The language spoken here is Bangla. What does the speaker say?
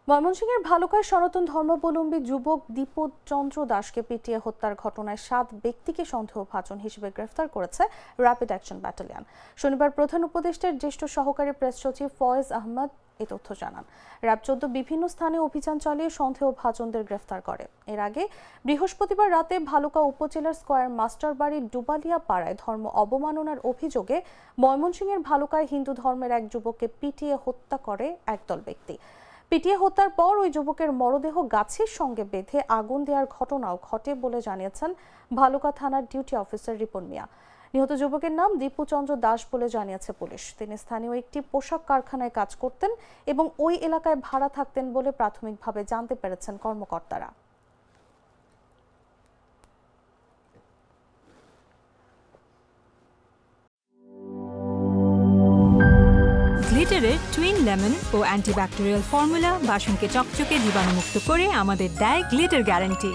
ময়মনসিংহের ভালুকায় সনাতন ধর্মাবলম্বী যুবক দীপু চন্দ্র দাসকে পিটিয়ে হত্যার ঘটনায় 7 ব্যক্তিকে সন্দেহভাজন হিসেবে গ্রেফতার করেছে র্যাপিড অ্যাকশন ব্যাটালিয়ন। শনিবার প্রধান উপদেষ্টার জ্যেষ্ঠ সহকারী প্রেস সচিব ফয়েজ আহমদ এই তথ্য জানান। র্যাব 14 বিভিন্ন স্থানে অভিযান চালিয়ে সন্দেহভাজনদের গ্রেফতার করে। এর আগে বৃহস্পতিবার রাতে ভালুকা উপজেলার স্কয়ার মাস্টার বাড়ির ডুবালিয়া পাড়ায় ধর্ম অবমাননার অভিযোগে ময়মনসিংহের ভালুকায় হিন্দু ধর্মের এক যুবককে পিটিয়ে হত্যা করে একদল ব্যক্তি। পিটিয়ে হত্যার পর ওই যুবকের মরদেহ গাছের সঙ্গে বেঁধে আগুন দেওয়ার ঘটনাও ঘটে বলে জানিয়েছেন ভালুকা থানার ডিউটি অফিসার রিপন মিয়া। নিহত যুবকের নাম দীপু চন্দ্র দাস বলে জানিয়েছে পুলিশ। তিনি স্থানীয় একটি পোশাক কারখানায় কাজ করতেন এবং ওই এলাকায় ভাড়া থাকতেন বলে প্রাথমিকভাবে জানতে পেরেছেন কর্মকর্তারা। গ্লিটারের টুইন লেমন ও অ্যান্টিব্যাকটেরিয়াল ফর্মুলা বাসনকে চকচকে জীবাণুমুক্ত করে আমাদের দেয় গ্লিটার গ্যারান্টি।